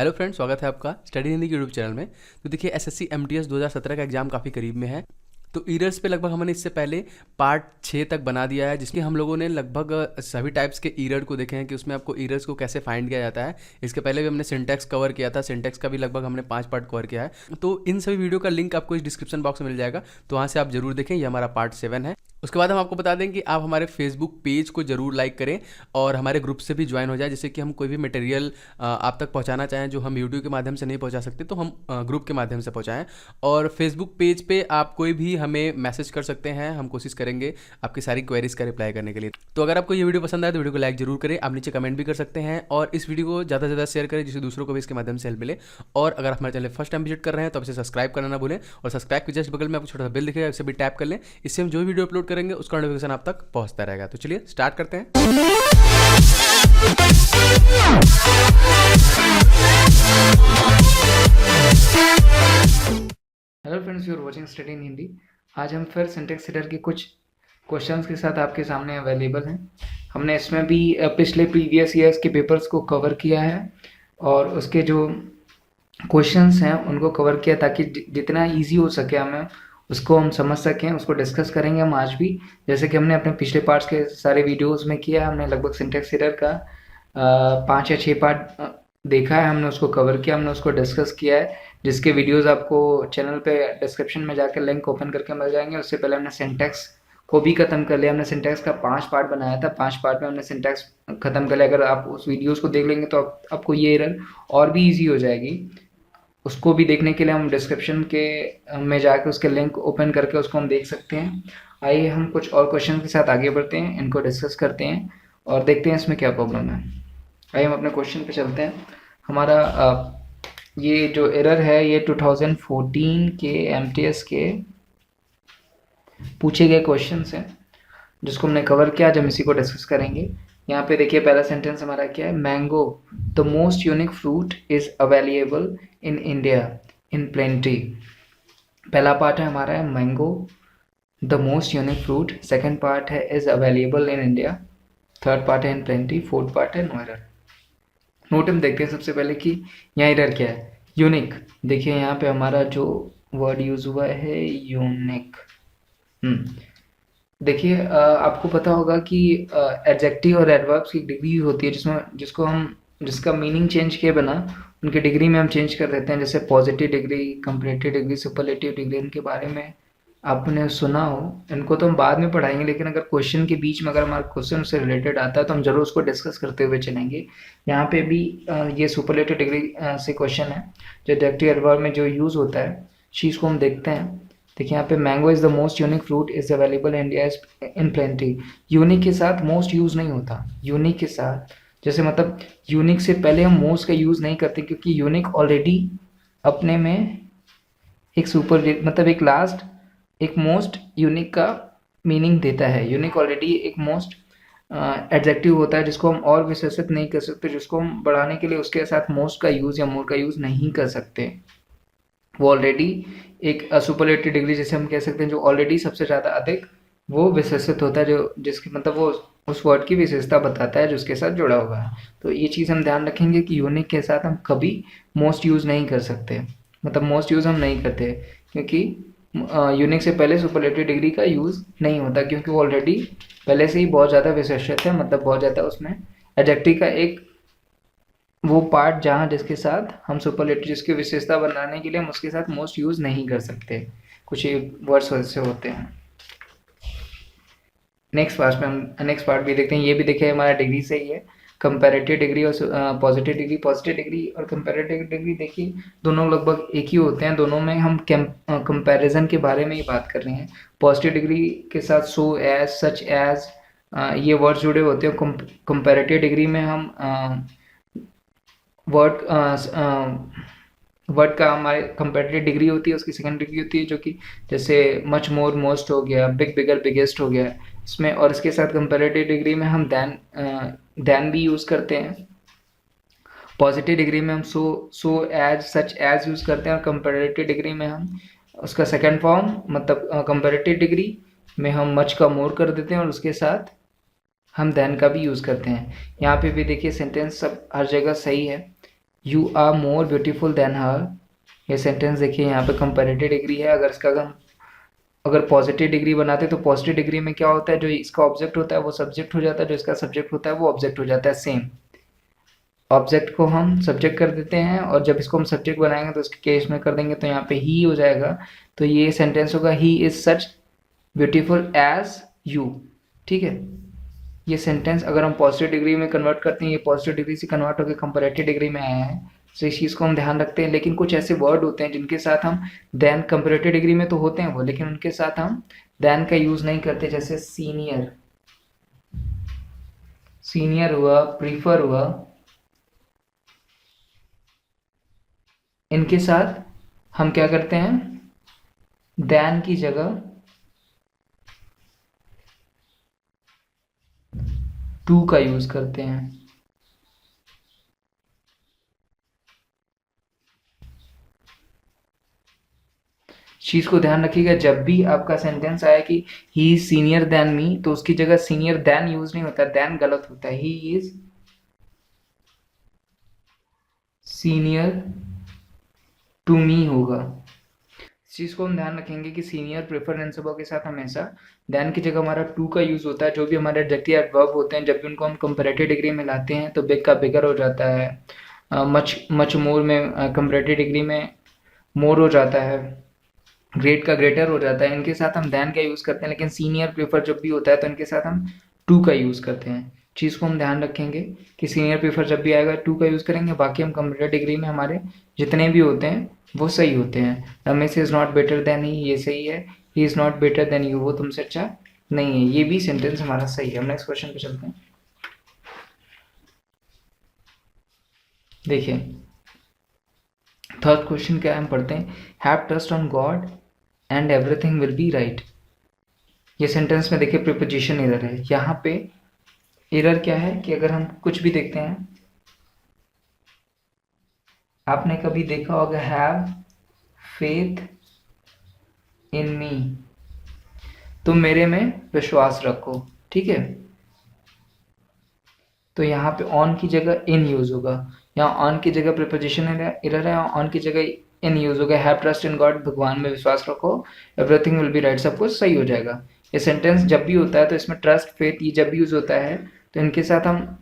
Hello friends, स्वागत है आपका स्टडी हिंदी के यूट्यूब चैनल में। तो देखिए एसएससी एमटीएस 2017 का एग्जाम काफ़ी करीब में है। तो ईरर्स पे लगभग हमने इससे पहले पार्ट 6 तक बना दिया है, जिसके हम लोगों ने लगभग सभी टाइप्स के ईरर को देखे हैं कि उसमें आपको ईरर्स को कैसे फाइंड किया जाता है। इसके पहले भी हमने सिंटैक्स कवर किया था, सिंटैक्स का भी लगभग हमने 5 पार्ट कवर किया है। तो इन सभी वीडियो का लिंक आपको इस डिस्क्रिप्शन बॉक्स में मिल जाएगा, तो वहाँ से आप जरूर देखें। ये हमारा पार्ट 7 है। उसके बाद हम आपको बता दें कि आप हमारे फेसबुक पेज को जरूर लाइक करें और हमारे ग्रुप से भी ज्वाइन हो जाए, जिससे कि हम कोई भी मटेरियल आप तक पहुंचाना चाहें जो हम वीडियो के माध्यम से नहीं पहुंचा सकते, तो हम ग्रुप के माध्यम से पहुंचाएं। और फेसबुक पेज पे आप कोई भी हमें मैसेज कर सकते हैं, हम कोशिश करेंगे आपकी सारी क्वेरीज का रिप्लाई करने के लिए। तो अगर आपको ये वीडियो पसंद आए तो वीडियो को लाइक जरूर करें, आप नीचे कमेंट भी कर सकते हैं और इस वीडियो को ज़्यादा से ज़्यादा शेयर करें, जिससे दूसरों को भी इसके माध्यम से हेल्प मिले। और अगर आप हमारे चैनल फर्स्ट टाइम विजिट कर रहे हैं तो आप इसे सब्सक्राइब करना ना भूलें, और सब्सक्राइब के जस्ट बगल में आपको छोटा सा बेल दिखेगा, इसे भी टैप कर लें। इससे हम जो वीडियो अपलोड करेंगे उसका नोटिफिकेशन आप तक पहुंचता रहेगा। तो चलिए स्टार्ट करते हैं। Hello friends, you are watching study in Hindi. आज हम फिर सिंटेक्स एरर के कुछ क्वेश्चंस के साथ आपके सामने अवेलेबल हैं। हमने इसमें भी पिछले प्रीवियस ईयर्स के पेपर्स को कवर किया है और उसके जो क्वेश्चंस हैं उनको कवर किया, ताकि जितना इजी हो सके हमें उसको हम समझ सकें, उसको डिस्कस करेंगे हम आज भी। जैसे कि हमने अपने पिछले पार्ट्स के सारे वीडियोज़ में किया, हमने लगभग सिंटेक्स एरर का 5 या 6 पार्ट देखा है, हमने उसको कवर किया, हमने उसको डिस्कस किया है, जिसके वीडियोस आपको चैनल पे डिस्क्रिप्शन में जाकर लिंक ओपन करके मिल जाएंगे। उससे पहले हमने सिंटैक्स को भी ख़त्म कर लिया। हमने सिंटैक्स का 5 पार्ट बनाया था, 5 पार्ट में हमने सिंटैक्स ख़त्म कर लिया। अगर आप उस वीडियोस को देख लेंगे तो आपको ये एरर और भी ईजी हो जाएगी। उसको भी देखने के लिए हम डिस्क्रिप्शन के में जाकर उसके लिंक ओपन करके उसको हम देख सकते हैं। आइए हम कुछ और क्वेश्चन के साथ आगे बढ़ते हैं, इनको डिस्कस करते हैं और देखते हैं इसमें क्या प्रॉब्लम है। आइए हम अपने क्वेश्चन पे चलते हैं। हमारा ये जो एरर है ये 2014 के एमटीएस के पूछे गए क्वेश्चंस हैं, जिसको हमने कवर किया। आज हम इसी को डिस्कस करेंगे। यहाँ पे देखिए पहला सेंटेंस हमारा क्या है, mango the most unique fruit is available in India in plenty. पहला पार्ट है हमारा है mango the most unique fruit, second part है is available in India, third part है इन प्लेंटी, फोर्थ पार्ट है नो एरर। नोट हम देखते हैं सबसे पहले कि यहाँ एरर क्या है, यूनिक। देखिए यहाँ पे हमारा जो वर्ड यूज हुआ है यूनिक। देखिए आपको पता होगा कि एडजेक्टिव और एडवर्ब्स की डिग्री होती है, जिसका मीनिंग चेंज किए बिना उनकी डिग्री में हम चेंज कर देते हैं। जैसे positive degree, comparative degree, superlative degree, इनके बारे में आपने सुना हो। इनको तो हम बाद में पढ़ाएंगे, लेकिन अगर क्वेश्चन के बीच में अगर हमारा क्वेश्चन उससे रिलेटेड आता है तो हम जरूर उसको डिस्कस करते हुए चलेंगे। यहाँ पे भी ये सुपरलेटिव डिग्री से क्वेश्चन है, जो एडजेक्टिव एडवर्ब में जो यूज़ होता है चीज़ को हम देखते हैं। देखिए यहाँ पे mango is the most unique fruit is available in India in plenty. Unique के साथ मोस्ट यूज़ नहीं होता। यूनिक के साथ जैसे मतलब यूनिक से पहले हम मोस्ट का यूज़ नहीं करते, क्योंकि यूनिक ऑलरेडी अपने में एक सुपर मतलब एक लास्ट एक मोस्ट यूनिक का मीनिंग देता है। यूनिक ऑलरेडी एक मोस्ट एडजेक्टिव होता है, जिसको हम और विशेषित नहीं कर सकते, जिसको हम बढ़ाने के लिए उसके साथ मोस्ट का यूज़ या मोर का यूज़ नहीं कर सकते। वो ऑलरेडी एक सुपरलेटिव डिग्री जैसे हम कह सकते हैं, जो ऑलरेडी सबसे ज़्यादा अधिक वो विशेषित होता है, जो जिसके मतलब वो उस वर्ड की विशेषता बताता है जो उसके साथ जुड़ा हुआ है। तो ये चीज़ हम ध्यान रखेंगे कि यूनिक के साथ हम कभी मोस्ट यूज़ नहीं कर सकते, मतलब मोस्ट यूज़ हम नहीं करते, क्योंकि यूनिक से पहले सुपरलेटिव डिग्री का यूज़ नहीं होता, क्योंकि वो ऑलरेडी पहले से ही बहुत ज़्यादा विशेषित है, मतलब बहुत ज़्यादा उसमें एडजेक्टिव का एक वो पार्ट जहाँ जिसके साथ हम सुपरलेटिव जिसकी विशेषता बनाने के लिए हम उसके साथ मोस्ट यूज़ नहीं कर सकते। कुछ ये वर्ड्स वैसे होते हैं। नेक्स्ट पार्ट भी देखते हैं। ये भी देखिए हमारा डिग्री से ही है, कंपैरेटिव डिग्री और पॉजिटिव डिग्री। पॉजिटिव डिग्री और कंपैरेटिव डिग्री देखिए दोनों लगभग एक ही होते हैं। दोनों में हम कंपैरिजन के बारे में ही बात कर रहे हैं। पॉजिटिव डिग्री के साथ सो, एज, सच एज ये वर्ड्स जुड़े होते हैं। कंपैरेटिव डिग्री में हम वर्ड का हमारे कंपैरेटिव डिग्री होती है, उसकी सेकंड डिग्री होती है, जो कि जैसे मच, मोर, मोस्ट हो गया, बिग, बिगर, बिगेस्ट हो गया इसमें। और इसके साथ कंपैरेटिव डिग्री में हम देन भी यूज़ करते हैं। पॉजिटिव डिग्री में हम सो, एज, सच एज यूज़ करते हैं, और कंपैरेटिव डिग्री में हम उसका सेकंड फॉर्म मतलब कंपैरेटिव डिग्री में हम मच का मोर कर देते हैं और उसके साथ हम देन का भी यूज़ करते हैं। यहाँ पे भी देखिए सेंटेंस सब हर जगह सही है। You are more beautiful than her. ये सेंटेंस देखिए यहाँ पे कंपैरेटिव डिग्री है। अगर इसका हम अगर पॉजिटिव डिग्री बनाते तो पॉजिटिव डिग्री में क्या होता है, जो इसका ऑब्जेक्ट होता है वो सब्जेक्ट हो जाता है, जो इसका सब्जेक्ट होता है वो ऑब्जेक्ट हो जाता है। सेम ऑब्जेक्ट को हम सब्जेक्ट कर देते हैं और जब इसको हम सब्जेक्ट बनाएंगे तो इसके केस में कर देंगे तो यहाँ पे ही हो जाएगा। तो ये सेंटेंस होगा he is such beautiful as you. ठीक है, ये सेंटेंस अगर हम पॉजिटिव डिग्री में कन्वर्ट करते हैं, ये पॉजिटिव डिग्री से कन्वर्ट होकर कंपैरेटिव डिग्री में आया है, तो इस चीज़ को हम ध्यान रखते हैं। लेकिन कुछ ऐसे वर्ड होते हैं जिनके साथ हम देन, कंपैरेटिव डिग्री में तो होते हैं वो, लेकिन उनके साथ हम देन का यूज़ नहीं करते। जैसे सीनियर, सीनियर हुआ, प्रीफर हुआ, इनके साथ हम क्या करते हैं, देन की जगह टू का यूज करते हैं। चीज को ध्यान रखिएगा, जब भी आपका सेंटेंस आया कि ही इज सीनियर देन मी, तो उसकी जगह सीनियर देन यूज नहीं होता, देन गलत होता है। He is senior to me होगा। इस चीज को हम ध्यान रखेंगे कि सीनियर प्रेफर इन सबों के साथ हमेशा देन की जगह हमारा टू का यूज होता है। जो भी हमारे एडजेक्टिव एडवर्ब होते हैं, जब भी उनको हम कंपैरेटिव डिग्री में लाते हैं तो बिग का बिगर हो जाता है, मच मोर में कंपैरेटिव डिग्री में मोर हो जाता है, ग्रेट का ग्रेटर हो जाता है। इनके साथ हम देन का यूज़ करते हैं, लेकिन सीनियर प्रेफर जब भी होता है तो इनके साथ हम टू का यूज़ करते हैं। चीज़ को हम ध्यान रखेंगे कि सीनियर प्रेफर जब भी आएगा टू का यूज़ करेंगे, बाकी हम कंप्यूटर डिग्री में हमारे जितने भी होते हैं वो सही होते हैं। Ramesh is not better than he, ये सही है। He is not better than you, वो तुमसे अच्छा नहीं है, ये भी सेंटेंस हमारा सही है। हम नेक्स्ट क्वेश्चन पे चलते हैं। देखिए थर्ड क्वेश्चन क्या है, हम पढ़ते हैं, have trust on God and everything will be right. ये सेंटेंस में देखिए प्रीपोजिशन एरर है। यहाँ पे एरर क्या है कि अगर हम कुछ भी देखते हैं, आपने कभी देखा होगा हैव फेथ इन मी, तुम मेरे में विश्वास रखो। ठीक है, तो यहाँ पे ऑन की जगह इन यूज होगा। यहाँ ऑन की जगह प्रीपोजिशन एरर है, ऑन की जगह इन यूज होगा। हैव ट्रस्ट इन गॉड, भगवान में विश्वास रखो, एवरीथिंग विल बी राइट, सब कुछ सही हो जाएगा। ये सेंटेंस जब भी होता है तो इसमें ट्रस्ट फेथ ये जब भी यूज होता है तो इनके साथ हम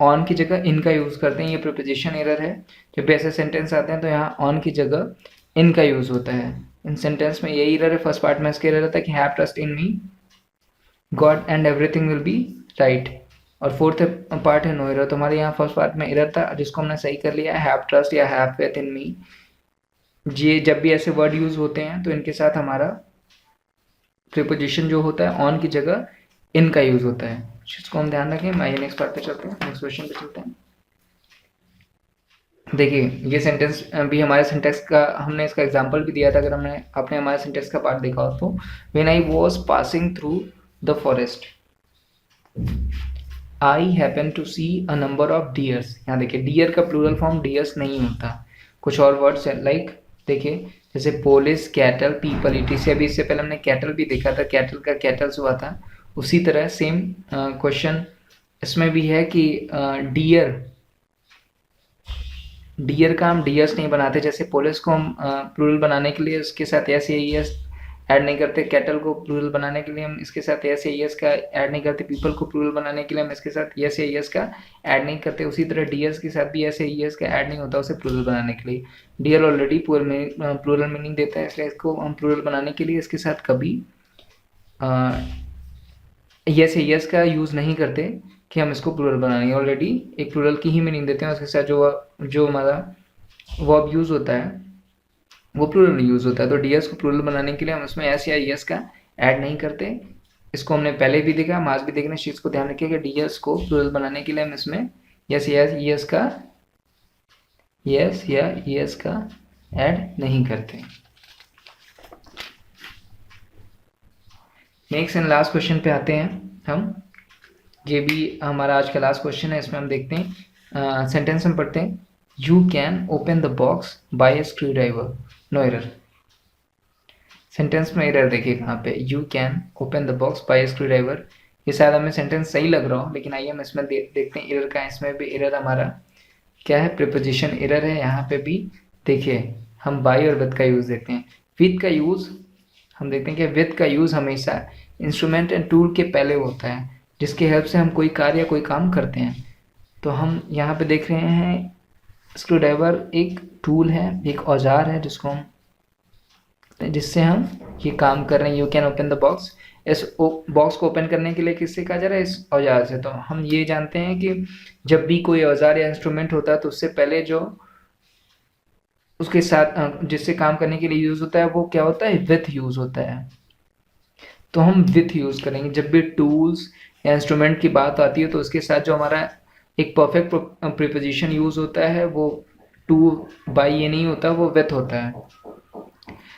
ऑन की जगह इन का यूज करते हैं। ये प्रीपोजिशन एरर है। जब भी ऐसे सेंटेंस आते हैं तो यहाँ ऑन की जगह इन का यूज होता है। इन सेंटेंस में यही एरर है। फर्स्ट पार्ट में इसका एरर रहता है कि have trust in me God and everything will be right, और फोर्थ पार्ट है नो एरर। तो हमारे यहाँ फर्स्ट पार्ट में एरर था जिसको हमने सही कर लिया, हैव ट्रस्ट या हैव फेथ इन मी। ये जब भी ऐसे वर्ड यूज होते हैं तो इनके साथ हमारा प्रीपोजिशन जो होता है ऑन की जगह इन का यूज होता है। इसको हम ध्यान रखें। आइए नेक्स्ट पार्ट पे चलते हैं, नेक्स्ट क्वेश्चन पे चलते हैं। देखिए ये सेंटेंस भी हमारे सिंटेक्स का, हमने इसका एग्जांपल भी दिया था। अगर हमने आपने हमारे सिंटेक्स का पार्ट देखा हो तो, when I was passing through the forest I happen to see a number of deers. यहाँ देखिए डियर का प्लूरल फॉर्म डियर्स नहीं होता, कुछ और वर्ड्स है लाइक देखिए जैसे पोलिस, कैटल, पीपल, इटीसी। अभी इससे पहले हमने कैटल भी देखा था, कैटल का कैटल्स हुआ था। उसी तरह सेम क्वेश्चन इसमें भी है कि डियर, डियर का हम डियर्स नहीं बनाते। जैसे पोलिस को हम प्लूरल बनाने के लिए इसके साथ एस या एस ऐड नहीं करते, कैटल को प्लूरल बनाने के लिए हम इसके साथ एस या एस का ऐड नहीं करते, पीपल को प्लूरल बनाने के लिए हम इसके साथ एस या एस का ऐड नहीं करते। उसी तरह डियर्स के साथ भी एस या एस का ऐड नहीं होता उसे प्लूरल बनाने के लिए। डियर ऑलरेडी प्लूरल मीनिंग देता है, इसलिए इसको हम प्लूरल बनाने के लिए इसके साथ कभी यस यस का यूज़ नहीं करते कि हम इसको प्लूरल बनाएंगे। ऑलरेडी एक प्लूरल की ही मीनिंग देते हैं, उसके साथ जो हमारा वर्ब यूज़ होता है वो प्लूरल यूज़ होता है। तो डियर्स को प्लूरल बनाने के लिए हम इसमें एस या यस का ऐड नहीं करते। इसको हमने पहले भी देखा, हम आज भी देखने, इस चीज़ को ध्यान रखिए कि डियर्स को प्लूरल बनाने के लिए हम इसमें यस या यस का ऐड नहीं करते। नेक्स्ट एंड लास्ट क्वेश्चन पे आते हैं हम। ये भी हमारा आज का लास्ट क्वेश्चन है। इसमें हम देखते हैं सेंटेंस हम पढ़ते हैं, you can open the box by a screwdriver, no error. सेंटेंस में एरर देखिए कहाँ पे, you can open the box by a screwdriver. ये शायद हमें सेंटेंस सही लग रहा हो, लेकिन आइए हम इसमें देखते हैं एरर का है। इसमें भी एरर हमारा क्या है, प्रीपोजिशन एरर है यहाँ पे भी। देखिए हम बाई और विद का यूज़ देखते हैं। विद का यूज़ हम देखते हैं कि विद का यूज़ हमेशा इंस्ट्रूमेंट एंड टूल के पहले होता है, जिसकी हेल्प से हम कोई कार्य या कोई काम करते हैं। तो हम यहाँ पे देख रहे हैं स्क्रू ड्राइवर एक टूल है, एक औजार है जिससे हम ये काम कर रहे हैं। You can open the box. इस बॉक्स को ओपन करने के लिए किससे कहा जा रहा है, इस औजार से। तो हम ये जानते हैं कि जब भी कोई औजार या इंस्ट्रूमेंट होता है तो उससे पहले जो उसके साथ जिससे काम करने के लिए यूज़ होता है वो क्या होता है, विथ यूज़ होता है। तो हम विथ यूज़ करेंगे जब भी टूल्स या इंस्ट्रूमेंट की बात आती है, तो उसके साथ जो हमारा एक परफेक्ट प्रीपोजिशन यूज़ होता है वो टू बाई ये नहीं होता, वो विथ होता है।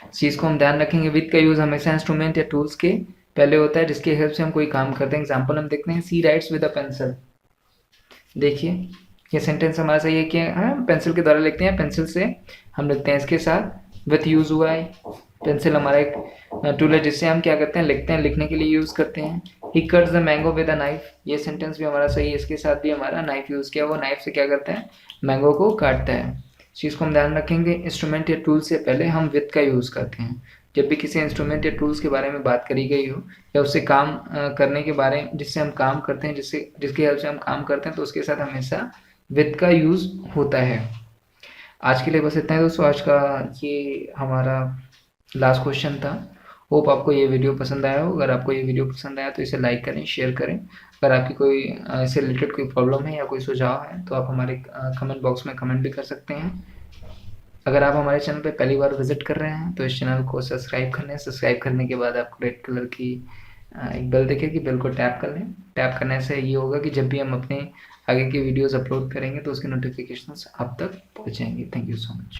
इस चीज़ को हम ध्यान रखेंगे। विथ का यूज़ हमेशा इंस्ट्रूमेंट या टूल्स के पहले होता है जिसकी हेल्प से हम कोई काम करते हैं। एग्जाम्पल हम देखते हैं, सी राइट्स विद अ पेंसिल। देखिए ये सेंटेंस हमारा सही है कि हाँ पेंसिल के द्वारा लिखते हैं, पेंसिल से हम लिखते हैं। इसके साथ विथ यूज़ हुआ है। पेंसिल हमारा एक टूल है जिससे हम क्या करते हैं, लिखते हैं, लिखने के लिए यूज़ करते हैं। ही cuts the mango with a knife. ये सेंटेंस भी हमारा सही है। इसके साथ भी हमारा नाइफ यूज़ किया, वो नाइफ से क्या करता है, मैंगो को काटता है। इस चीज़ को हम ध्यान रखेंगे। इंस्ट्रूमेंट या टूल से पहले हम विथ का यूज़ करते हैं। जब भी किसी इंस्ट्रूमेंट या टूल्स के बारे में बात करी गई हो या उससे काम करने के बारे में जिससे हम काम करते हैं, जिसकी हेल्प से हम काम करते हैं, तो उसके साथ हमेशा विथ का यूज़ होता है। आज के लिए बस इतना ही दोस्तों। आज का ये हमारा लास्ट क्वेश्चन था। होप आपको ये वीडियो पसंद आया हो। अगर आपको ये वीडियो पसंद आया तो इसे लाइक करें, शेयर करें। अगर आपकी कोई इससे रिलेटेड कोई प्रॉब्लम है या कोई सुझाव है तो आप हमारे कमेंट बॉक्स में कमेंट भी कर सकते हैं। अगर आप हमारे चैनल पे पहली बार विजिट कर रहे हैं तो इस चैनल को सब्सक्राइब कर लें। सब्सक्राइब करने के बाद आपको रेड कलर की एक बेल दिखेगी, बेल को टैप कर लें। टैप करने से ये होगा कि जब भी हम अपने आगे की वीडियोस अपलोड करेंगे तो उसके नोटिफिकेशंस आप तक पहुंचेंगे। Thank you so much.